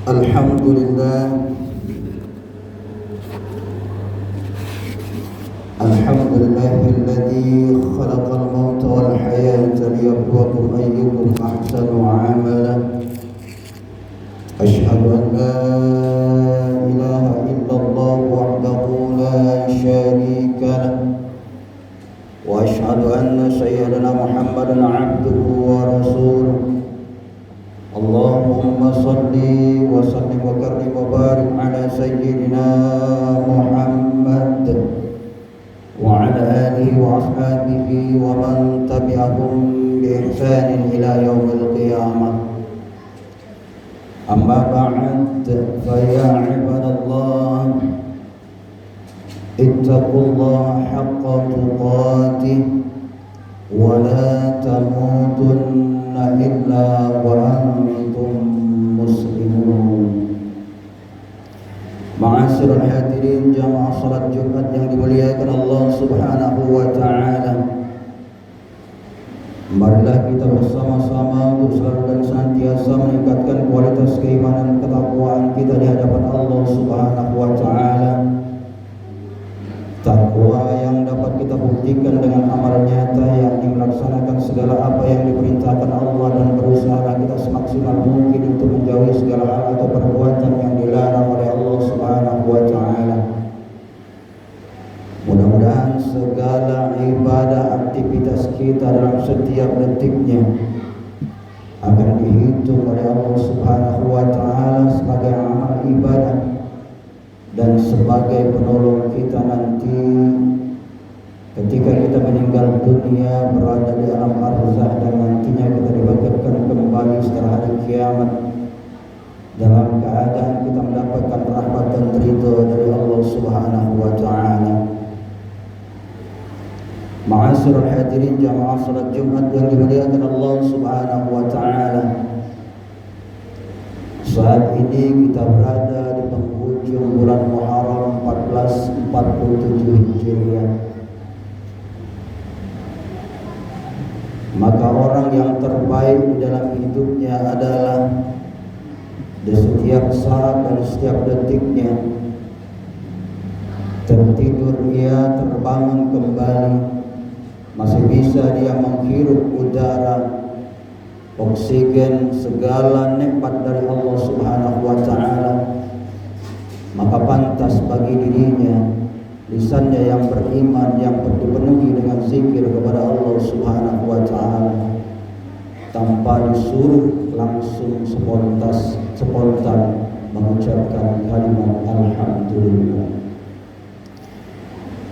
Alhamdulillah, alhamdulillahilladzi khalaqal mauta wal hayata liyabluwakum ayyukum ahsanu amala. Asyhadu an la ilaha illallah wahdahu la syarika lahu wa asyhadu anna sayyidana Muhammadan abduhu wa rasuluh. Allahumma salli wa sallim wa karrim wa barik ala sayyidina Muhammad wa ala alihi wa ashabihi wa man tabi'ahum bi ihsanin ila yaumil qiyamah. Amma ba'd, fa ya ibadallah, ittaqullaha haqqa tuqatih wa la tamutunna illa wa antum muslimun. Ma'asyiral hadirin jamaah salat Jumat yang dimuliakan Allah Subhanahu wa taala. Marilah kita bersama-sama untuk selalu dan senantiasa meningkatkan kualitas keimanan ketakwaan kita di hadapan Allah Subhanahu wa taala. Takwa yang dapat kita buktikan dengan amal nyata, yakni melaksanakan segala apa yang diperintahkan Allah dan berusaha kita semaksimal mungkin untuk menjauhi segala hal atau perbuatan yang dilarang oleh Allah Subhanahu wa taala. Mudah-mudahan segala ibadah aktivitas kita dalam setiap detiknya akan dihitung oleh Allah Subhanahu wa taala sebagai amal ibadah dan sebagai penolong kita nanti ketika kita meninggal dunia, berada di alam barzakh, dan nantinya kita dibangkitkan kembali setelah hari kiamat dalam keadaan kita mendapatkan rahmat dan ridha dari Allah Subhanahu wa taala. Ma'asyiral hadirin jamaah salat Jumat yang dimuliakan Allah Subhanahu wa taala. Saat ini kita berada di penghujung bulan Muharram 1447 Hijriah. Maka orang yang terbaik di dalam hidupnya adalah di setiap saat dan setiap detiknya tertidur ia terbangun kembali, masih bisa dia menghirup udara, oksigen, segala nikmat dari Allah Subhanahu wa taala. Maka pantas bagi dirinya, lisannya yang beriman, yang dipenuhi dengan zikir kepada Allah Subhanahu wa taala, tanpa disuruh langsung spontan mengucapkan kalimat alhamdulillah.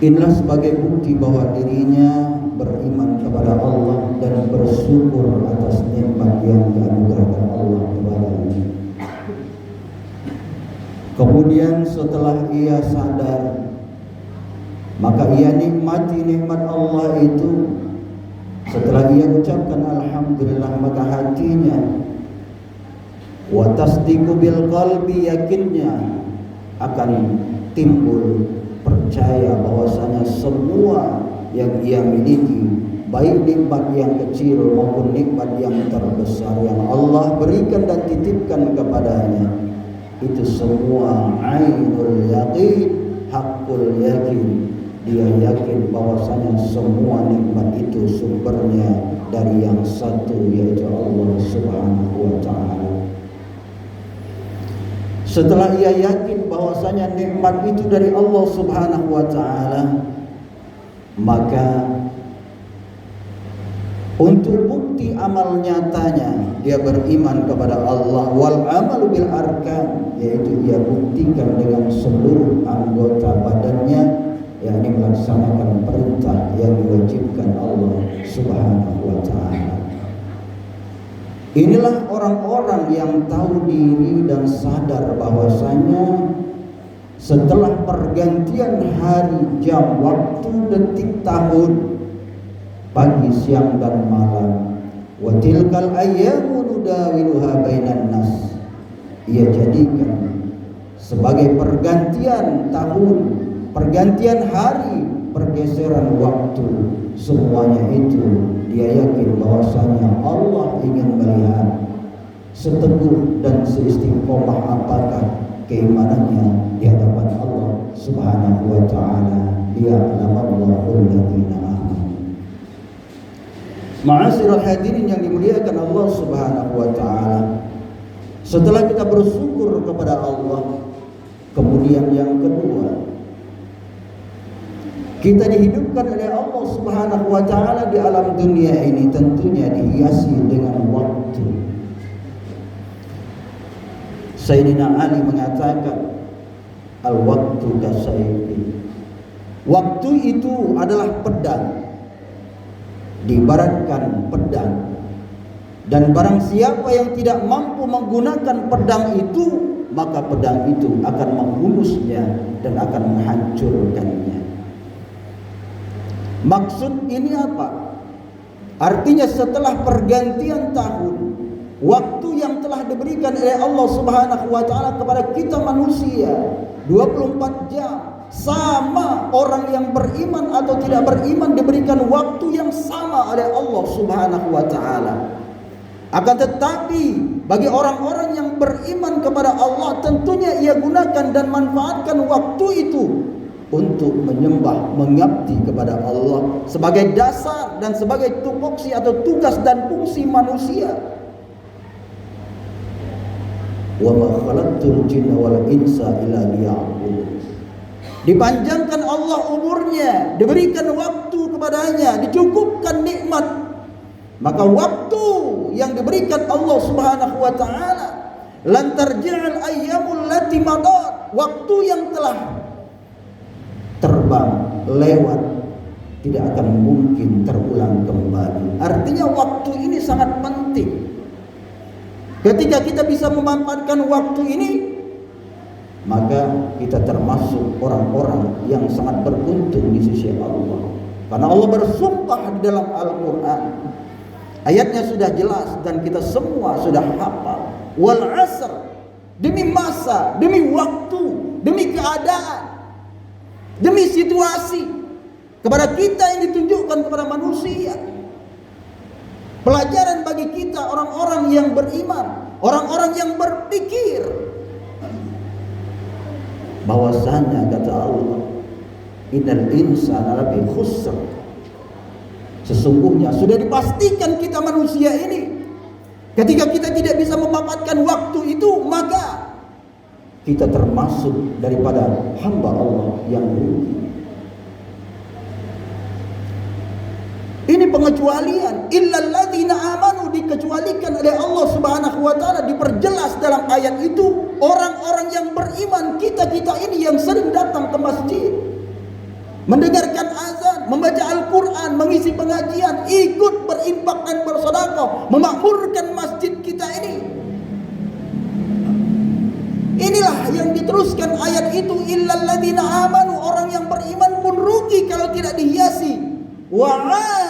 Inilah sebagai bukti bahwa dirinya beriman kepada Allah dan bersyukur atas nikmat yang dianugerahkan Allah kepadanya. Kemudian setelah ia sadar, maka ia nikmati nikmat Allah itu. Setelah ia ucapkan alhamdulillah, maka hatinya wa tasdiqu bil qalbi, yakinnya akan timbul percaya bahwasanya semua yang ia miliki, baik nikmat yang kecil maupun nikmat yang terbesar yang Allah berikan dan titipkan kepadanya, itu semua ainul yaqin, hakul yakin. Dia yakin bahwasanya semua nikmat itu sumbernya dari yang satu, yaitu Allah Subhanahu wa taala. Setelah ia yakin bahwasanya nikmat itu dari Allah Subhanahu wa taala, maka untuk bukti amal nyatanya dia beriman kepada Allah. Wal amalu bil arkan, yaitu ia buktikan dengan seluruh anggota badannya, yakni melaksanakan perintah yang diwajibkan Allah Subhanahu wa taala. Inilah orang-orang yang tahu diri dan sadar bahwasanya setelah pergantian hari, jam, waktu, detik, tahun, pagi, siang dan malam, wa tilkal ayyamu nudawiluha bainan nas, ia jadikan sebagai pergantian tahun, pergantian hari, pergeseran waktu, semuanya itu dia yakin bahwasanya Allah ingin melihat seteguh dan seistiqomah apakah keimanannya di hadapan Allah Subhanahu wa taala. Liya'lamallahu alladziina aamanu. Ma'asyiral hadirin yang dimuliakan Allah Subhanahu wa taala, setelah kita bersyukur kepada Allah, kemudian yang kedua, kita dihidupkan oleh Allah Subhanahu wa taala di alam dunia ini tentunya dihiasi dengan waktu. Sayyidina Ali mengatakan, al-waktu kasayfi. Waktu itu adalah pedang, diibaratkan pedang, dan barang siapa yang tidak mampu menggunakan pedang itu, maka pedang itu akan menghunusnya dan akan menghancurkannya. Maksud ini apa? Artinya setelah pergantian tahun, waktu yang telah diberikan oleh Allah Subhanahu wa taala kepada kita manusia 24 jam, sama orang yang beriman atau tidak beriman diberikan waktu yang sama oleh Allah Subhanahu wa taala. Akan tetapi bagi orang-orang yang beriman kepada Allah, tentunya ia gunakan dan manfaatkan waktu itu untuk menyembah, mengabdi kepada Allah sebagai dasar dan sebagai tupoksi atau tugas dan fungsi manusia. Wa ma khalaqtul jinna wal insa illa liya'budun. Dipanjangkan Allah umurnya, diberikan waktu kepadanya, dicukupkan nikmat. Maka waktu yang diberikan Allah Subhanahu wa taala, lan tarji'al ayyamul lati madat, waktu yang telah terbang lewat tidak akan mungkin terulang kembali. Artinya waktu ini sangat penting. Ketika kita bisa memanfaatkan waktu ini, maka kita termasuk orang-orang yang sangat beruntung di sisi Allah. Karena Allah bersumpah di dalam Al-Quran, ayatnya sudah jelas dan kita semua sudah hafal. Wal asr, demi masa, demi waktu, demi keadaan, demi situasi, kepada kita yang ditunjukkan kepada manusia. Pelajaran bagi kita orang-orang yang beriman, orang-orang yang berpikir, bahwasanya kata Allah, innal insana lafi khusr, sesungguhnya sudah dipastikan kita manusia ini, ketika kita tidak bisa memanfaatkan waktu itu, maka kita termasuk daripada hamba Allah yang rugi. Ini pengecualian, illal ladzina amanu, dikecualikan oleh Allah Subhanahu wa taala, diperjelas dalam ayat itu orang-orang yang beriman. Kita-kita ini yang sering datang ke masjid, mendengarkan azan, membaca Al-Quran, mengisi pengajian, ikut berinfak dan bersedekah, memakmurkan masjid kita ini. Inilah yang diteruskan ayat itu, illal ladzina amanu, orang yang beriman pun rugi kalau tidak dihiasi wa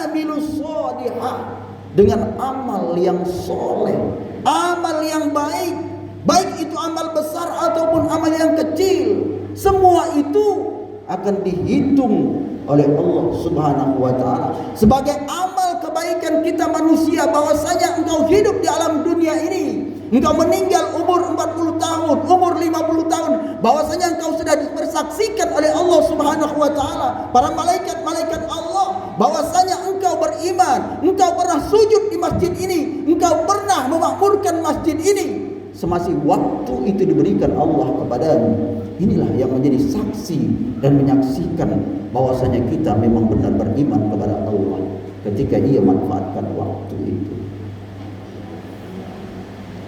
amilus sholihah, dengan amal yang soleh, amal yang baik, baik itu amal besar ataupun amal yang kecil, semua itu akan dihitung oleh Allah Subhanahu wa taala sebagai amal kebaikan kita manusia. Bahwasanya engkau hidup di alam dunia ini, engkau meninggal umur 40 tahun, umur 50 tahun, bahwasanya engkau sudah dipersaksikan oleh Allah Subhanahu wa taala, para malaikat-malaikat Allah, bahwasanya engkau beriman, engkau pernah sujud di masjid ini, engkau pernah memakmurkan masjid ini, semasih waktu itu diberikan Allah kepadamu. Inilah yang menjadi saksi dan menyaksikan bahwasanya kita memang benar beriman kepada Allah ketika ia manfaatkan waktu itu.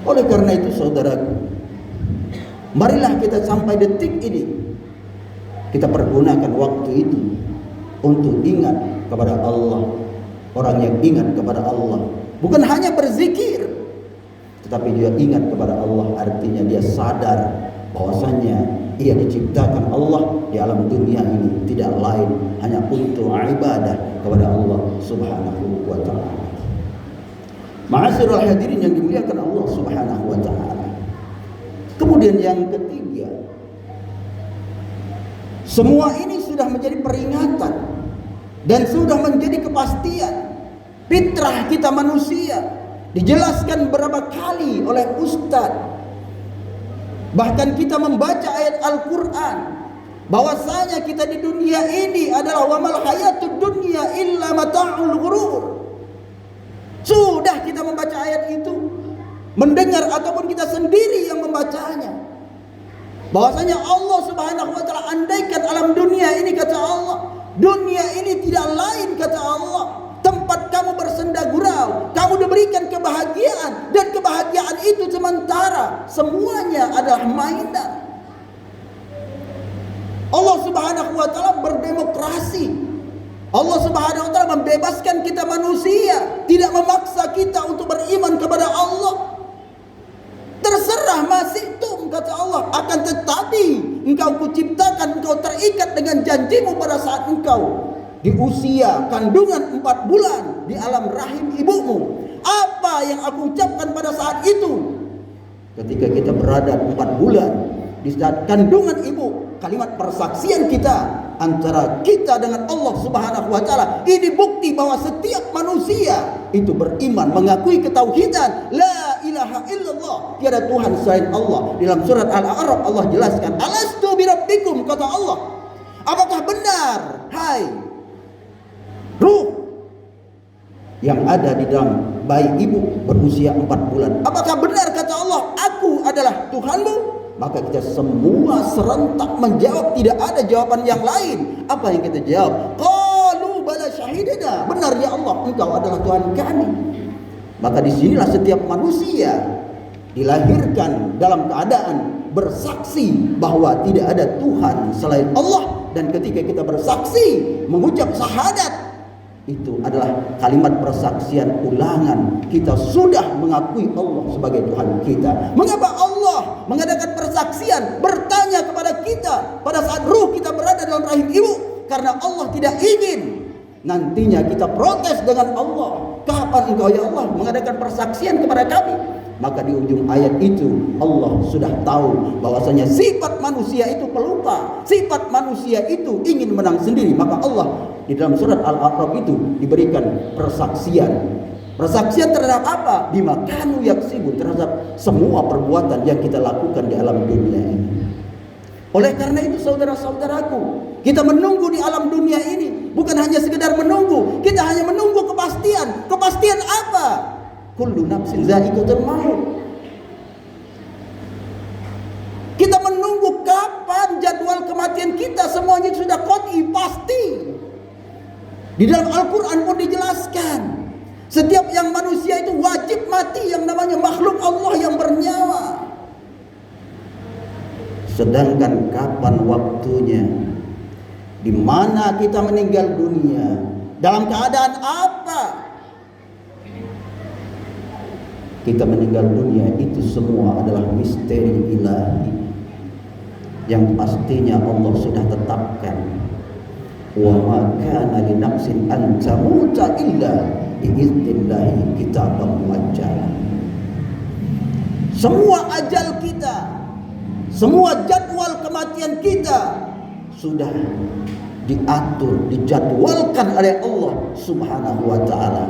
Oleh karena itu saudaraku, marilah kita sampai detik ini kita pergunakan waktu itu untuk ingat kepada Allah. Orang yang ingat kepada Allah bukan hanya berzikir, tetapi dia ingat kepada Allah, artinya dia sadar bahwasanya ia diciptakan Allah di alam dunia ini tidak lain hanya untuk ibadah kepada Allah Subhanahu wa taala. Ma'asyiral hadirin yang dimuliakan Allah Subhanahu wa taala. Kemudian yang ketiga, Semua ini sudah menjadi peringatan dan sudah menjadi kepastian. Fitrah kita manusia dijelaskan berapa kali oleh Ustaz. Bahkan kita membaca ayat Al-Quran bahwasanya kita di dunia ini adalah wamal hayatud dunya illa mata'ul ghurur. Sudah kita membaca ayat itu, mendengar ataupun kita sendiri yang membacanya, bahwasanya Allah Subhanahu wa taala andaikan alam dunia ini, kata Allah, dunia ini tidak lain, kata Allah, tempat kamu bersenda gurau, kamu diberikan kebahagiaan, dan kebahagiaan itu sementara, semuanya adalah mainan. Allah Subhanahu wa taala berdemokrasi. Allah Subhanahu wa taala membebaskan kita manusia, tidak memaksa kita untuk beriman kepada Allah. Terserah masyitum, kata Allah, akan tetapi engkau kuciptakan, engkau terikat dengan janjimu pada saat engkau di usia kandungan 4 bulan di alam rahim ibumu. Apa yang aku ucapkan pada saat itu? Ketika kita berada 4 bulan di saat kandungan ibu, kalimat persaksian kita antara kita dengan Allah Subhanahu wa taala, ini bukti bahwa setiap manusia itu beriman, mengakui ketauhidan la ilaha illallah, tiada Tuhan selain Allah. Dalam surat Al-A'raf Allah jelaskan, alastu birabbikum, kata Allah, apakah benar hai ruh yang ada di dalam bayi ibu berusia 4 bulan, apakah benar, kata Allah, aku adalah Tuhanmu? Maka kita semua serentak menjawab, tidak ada jawaban yang lain. Apa yang kita jawab? Qalu bala syahidana, benar ya Allah, engkau adalah Tuhan kami. Maka disinilah setiap manusia dilahirkan dalam keadaan bersaksi bahwa tidak ada Tuhan selain Allah. Dan ketika kita bersaksi, mengucap syahadat, itu adalah kalimat persaksian ulangan. Kita sudah mengakui Allah sebagai Tuhan kita. Mengapa Allah mengadakan persaksian, bertanya kepada kita pada saat ruh kita berada dalam rahim ibu? Karena Allah tidak ingin nantinya kita protes dengan Allah, kapan engkau ya Allah mengadakan persaksian kepada kami? Maka di ujung ayat itu Allah sudah tahu bahwasanya sifat manusia itu pelupa, sifat manusia itu ingin menang sendiri. Maka Allah di dalam surat Al-A'raf itu diberikan persaksian. Persaksian terhadap apa? Bima kanu yaksibun, terhadap semua perbuatan yang kita lakukan di alam dunia ini. Oleh karena itu saudara-saudaraku, kita menunggu di alam dunia ini bukan hanya sekedar menunggu, kita hanya menunggu kepastian. Kepastian apa? Kullu nafsin za'iqatul maut. Kita menunggu kapan jadwal kematian kita, semuanya sudah qat'i, pasti. Di dalam Al-Quran pun dijelaskan, setiap yang manusia itu wajib mati, yang namanya makhluk Allah yang bernyawa. Sedangkan kapan waktunya, di mana kita meninggal dunia, dalam keadaan apa kita meninggal dunia, itu semua adalah misteri ilahi yang pastinya Allah sudah tetapkan. Wa ma kana li nafsin an tamuta illa biiznillahi kitaban muajjalan. Semua ajal kita, semua jadwal kematian kita sudah diatur, dijadwalkan oleh Allah Subhanahu wa taala.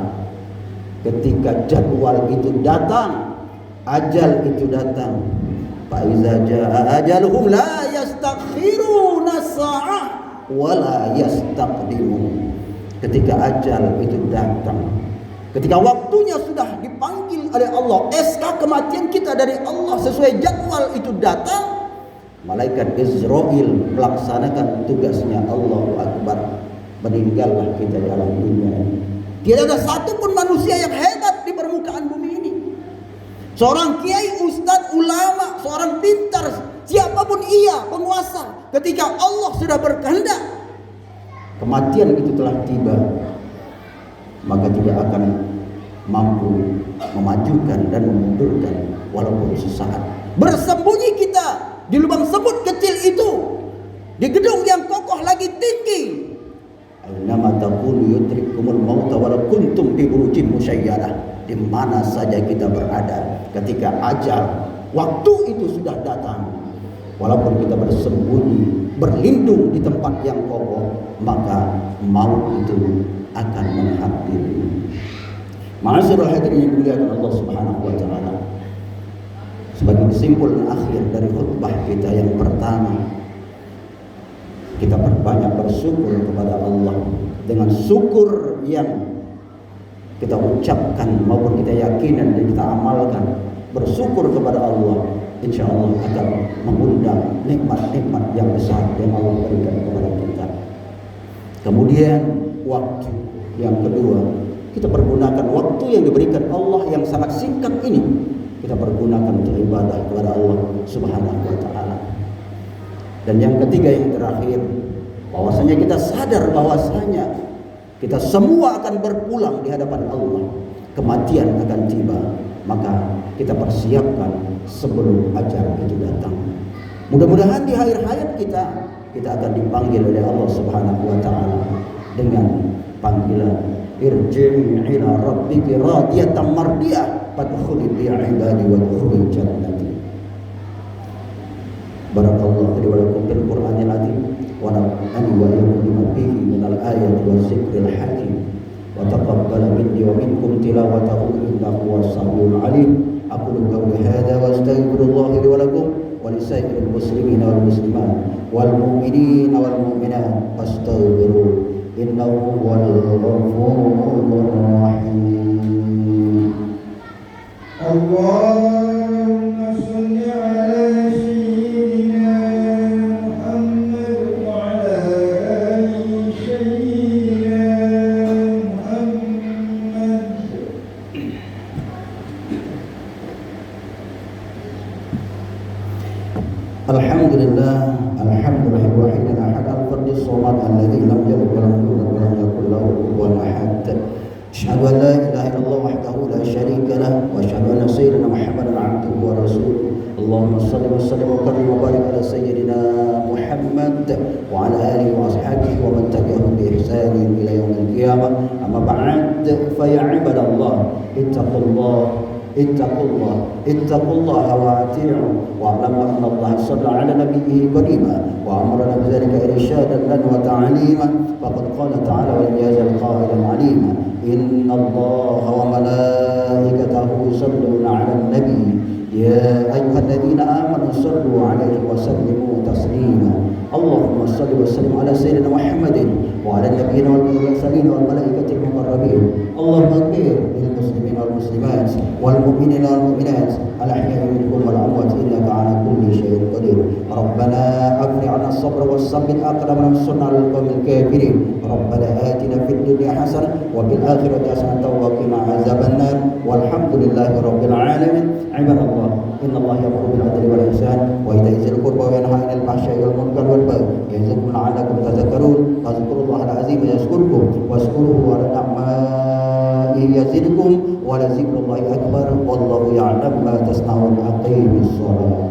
Ketika jadwal itu datang, ajal itu datang, fa iza jaa ajaluhum la yastakhiruna sa'ah wa la yastaqdimun. Ketika ajal itu datang, ketika waktunya sudah dipanggil oleh Allah, SK kematian kita dari Allah sesuai jadwal itu datang, malaikat Israil melaksanakan tugasnya. Allahu Akbar, meninggallah kita di alam dunia ini. Tidak ada satupun manusia yang hebat di permukaan bumi ini. Seorang kiai, ustadz, ulama, seorang pintar, siapapun ia, penguasa, ketika Allah sudah berkehendak kematian itu telah tiba, maka tidak akan mampu memajukan dan memundurkan walaupun sesaat. Bersembunyi kita di lubang semut kecil itu, di gedung yang kokoh lagi tinggi. Ainama taqulu yudrikumul mauta walau kuntum fi burujin musyayyadah. Di mana saja kita berada, ketika ajal waktu itu sudah datang, walaupun kita bersembunyi, berlindung di tempat yang kokoh, maka maut itu akan menghampiri. Ma'asyiral hadirin yang dimuliakan Allah Subhanahu wa taala. Sebagai kesimpulan akhir dari khutbah kita yang pertama, kita perbanyak bersyukur kepada Allah dengan syukur yang kita ucapkan maupun kita yakinkan dan kita amalkan. Bersyukur kepada Allah, insya Allah akan mengundang nikmat-nikmat yang besar yang Allah berikan kepada kita. Kemudian waktu yang kedua, kita pergunakan waktu yang diberikan Allah yang sangat singkat ini, kita pergunakan untuk ibadah kepada Allah Subhanahu wa taala. Dan yang ketiga yang terakhir, bahwasanya kita sadar bahwasanya kita semua akan berpulang di hadapan Allah. Kematian akan tiba, maka kita persiapkan sebelum ajal itu datang. Mudah-mudahan di akhir hayat kita akan dipanggil oleh Allah Subhanahu wa taala dengan panggilan irji'i ila rabbiki radiyatan mardiyah fadkhuli fi ibadi wadkhuli jannati. Barakallahu li wa lakum fil Qur'anil azim wa nafa'ani wa iyyakum bima fihi minal ayati wa dzikril hakim wa taqabbal minni wa minkum tilawatahu innahu was-sami'ul 'alim. Aqulu qawli hadza wa astaghfirullaha li wa lakum wa lisairil muslimina wal muslimat wal mu'minina wal mu'minat fastaghfiruhu innahu huwal ghafurur rahim. Allahumma shalli ala sayyidina Muhammad wa ala ali sayyidina Muhammad. Alhamdulillah, alhamdulillah wahidul ahad al-fardus samad alladzi lam yalid wa lam yulad wa lam yakul lahu kufuwan ahad. Asyhadu an la ilaha illallah wahdahu la syarika lah wa asyhadu anna sayyidina Muhammadan 'abduhu wa rasuluh. Allahumma shalli wa sallim wa karrim wa barik ala sayyidina Muhammad wa ala alihi wa ashabihi wa man tabi'ahum bi ihsanin ila yaumil qiyamah. Amma ba'd, fa ya ibadallah ittaqullah wa ati'u wa alamu anna Allah shalla ala nabiyhi qadima wa amarna bidzalika irshadan lana wa ta'liman. Faqad qala ta'ala wa yazal qailan 'alima inna Allah wa malaikatahu yusalluna 'alan nabiy ya ayyuhalladzina amanu sallu 'alaihi wa sallimu taslima. Allahumma shalli wa sallim ala sayyidina Muhammadin wa ala nabiyyina wal mursalin wal malaikatil muqarrabin. Allahumma ighfir lil muslimin wal muslimat wal mu'minina wal mu'minat al ahya'i minhum wal amwat innaka 'ala kulli syai'in qadir. Rabbana afri 'anna as-sabra was sabbit aqdamana wansurna 'alal qawmil kafirin. Rabbana atina fid dunya hasanah wa fil akhirati hasanah wa qina adzabannar. Walhamdulillahi rabbil alamin. Ibadallah, innallaha ya'muru bil 'adli wal ihsan wa ita'i dzil qurba wa yanha 'anil fahsya'i wal munkar wal baghi ya'izukum la'allakum tadhakkarun. Fadhkurullaha al-'azima yazkurkum washkuruhu 'ala ni'matihi yazidkum wa la dzikrullahi akbar wallahu ya'lamu ma tasna'un. Aqimis shalah.